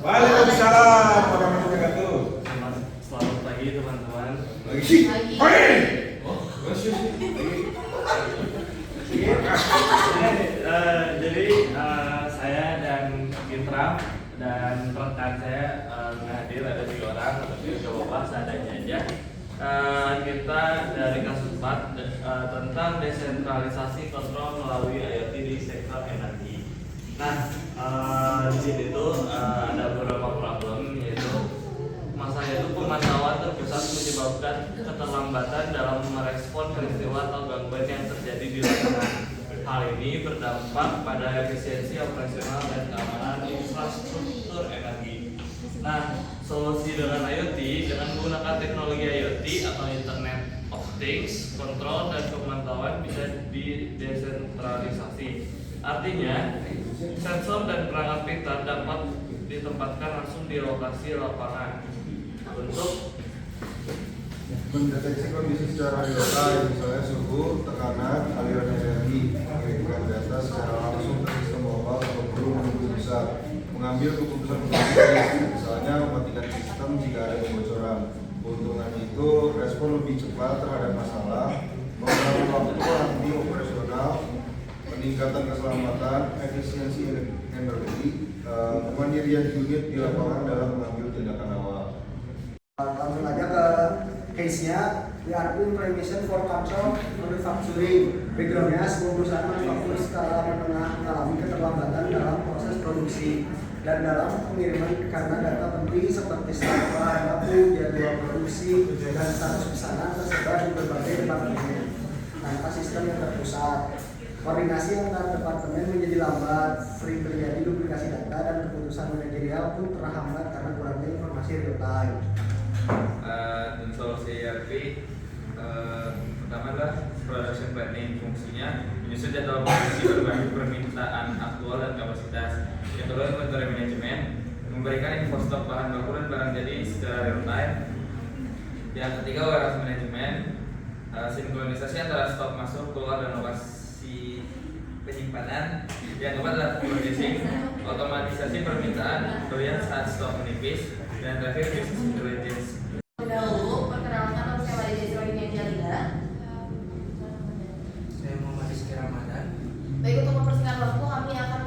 Waalaikumsalam warahmatullahi wabarakatuh. Selamat pagi teman-teman. Pagi. Jadi saya dan Fitra dan rekan saya hadir ada 3 orang, tapi coba seadanya aja. Kita dari kasus 4 tentang desentralisasi kontrol melalui IoT di sektor energi. Nah, di sini tuh ada beberapa problem, yaitu masalahnya itu pemantauan terpusat menyebabkan keterlambatan dalam merespon peristiwa atau gangguan yang terjadi di lapangan. Hal ini berdampak pada efisiensi operasional dan keamanan infrastruktur energi. Nah, solusi dengan IoT dengan menggunakan teknologi IoT atau Internet of Things, kontrol dan pemantauan bisa didesentralisasi. Artinya, sensor dan perangkat pintar dapat ditempatkan langsung di lokasi lapangan untuk mendeteksi kondisi secara real time, misalnya suhu, tekanan, aliran energi, mengirimkan data secara langsung ke sistem lokal atau perlu menunggu bisa mengambil keputusan politik, misalnya mematikan sistem jika ada kebocoran. Keuntungan itu respon lebih cepat terhadap masalah, mengurangi waktu anti operasional, peningkatan keselamatan, efisiensi energi, kemandirian unit di lapangan dalam mengambil tindakan awal. Langsung aja ke case-nya, ERP Implementation for Control Manufacturing. Background-nya sebuah perusahaan manufaktur skala menengah mengalami keterlambatan dalam proses produksi dan dalam pengiriman karena data penting seperti stok bahan baku, jadwal produksi, dan status pesanan tersebar di berbagai departemen tanpa sistem yang terpusat. Koordinasi antar departemen menjadi lambat, sering terjadi duplikasi data dan keputusan manajerial pun terhambat karena kurangnya informasi real time. Dan solusi ERP pertama adalah production planning, fungsinya menyusun jadwal produksi berbagi permintaan aktual dan kapasitas. Yang kedua, inventory management, memberikan info stok bahan baku dan barang jadi secara real time. Yang ketiga, warehouse management, sinkronisasi antara stok masuk, keluar, dan lokasi penyimpanan. Yang keempat adalah purchasing, otomatisasi permintaan pembelian saat stok menipis. Dan terakhir, business intelligence. Dahulu, perkenalkan nama saya Maria Jazroni Jalila. Saya Muhammad Rizky Ramadan. Baik, untuk mempersingkat waktu, kami akan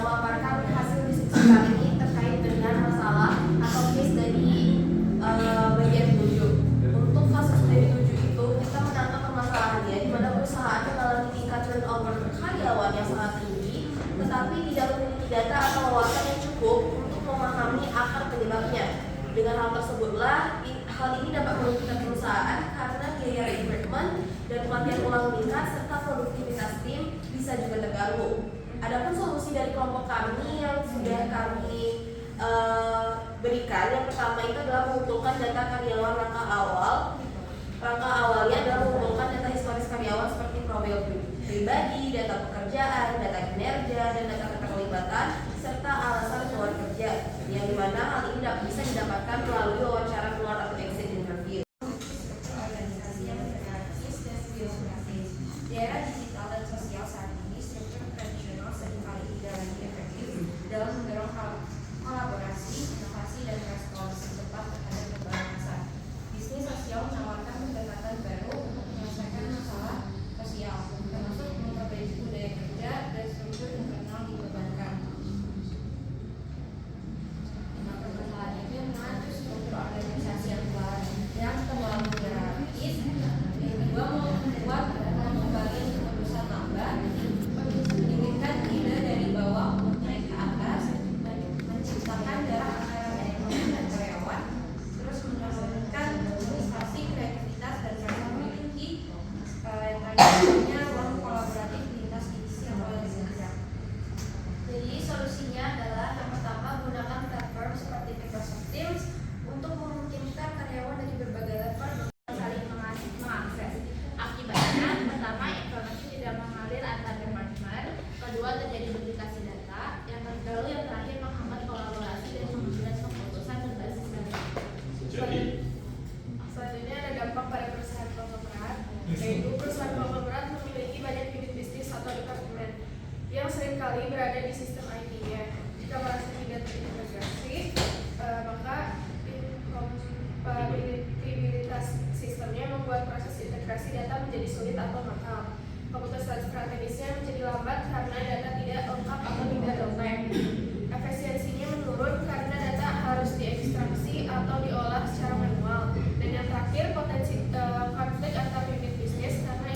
memaparkan hasil diskusi kali ini terkait dengan masalah atau case dari bagian 7. Untuk kasus dari 7 itu, kita menangkap permasalahannya di mana perusahaan mengalami tingkat turnover karyawan yang sangat tinggi, tetapi tidak memiliki data atau wawasan yang cukup untuk memahami akar penyebabnya. Dengan hal tersebutlah, hal ini dapat merugikan perusahaan karena biaya rekrutmen dan pelatihan ulang meningkat serta produktivitas tim bisa juga terganggu. Adapun solusi dari kelompok kami yang sudah kami berikan, yang pertama itu adalah mengumpulkan data karyawan langkah awal. Langkah awalnya adalah mengumpulkan data historis karyawan seperti profil pribadi, data pekerjaan, data kinerja, dan data keterlibatan serta alasan keluar kerja, yang dimana hal ini bisa didapatkan melalui wawancara keluar atau exit interview. Organisasi yang berhierarkis dan birokratis. Di era digital dan sosial saat ini, struktur tradisional seringkali tidak lagi efektif dalam mendorong kolaborasi, inovasi, dan respons cepat terhadap perubahan masa. Bisnis sosial menawarkan pendekatan baru untuk menyelesaikan masalah sosial, termasuk memperbaiki budaya kerja dan struktur internal dibebankan. Dengan permasalahan itu mengatur struktur organisasi data menjadi sulit atau mahal. Keputusan strategisnya menjadi lambat karena data tidak lengkap atau tidak real-time. Efisiensinya menurun karena data harus diekstraksi atau diolah secara manual. Dan yang terakhir, potensi konflik antar unit bisnis karena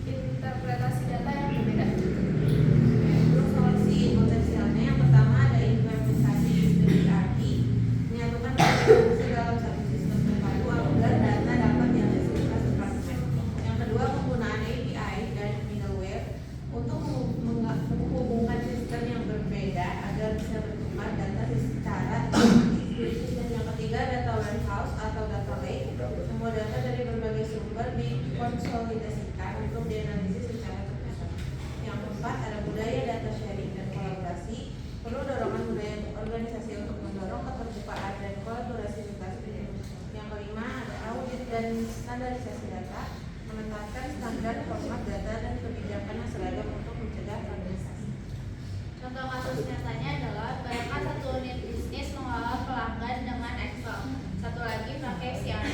interpretasi data yang berbeda. Untuk solusi potensialnya, yang pertama ada implementasi sistem ERP, menyatukan fungsi dalam satu sistem terpadu agar data dapat diakses lintas departemen. Yang kedua, penggunaan API dan middleware untuk menghubungkan sistem yang berbeda agar bisa bertukar data secara otomatis. Dan yang ketiga, data warehouse atau data lake, semua data dari berbagai sumber dikonsolidasikan untuk dianalisis secara terpusat. Yang keempat, ada budaya data sharing dan kolaborasi. Perlu dorongan budaya organisasi untuk mendorong keterbukaan dan kolaborasi lintas bidang. Yang kelima, ada audit dan standarisasi data, menetapkan standar format data dan kebijakan yang seragam untuk mencegah fragmentasi. Contoh kasus nyatanya adalah bayangkan satu unit bisnis mengelola pelanggan dengan Excel, satu lagi pakai CRM.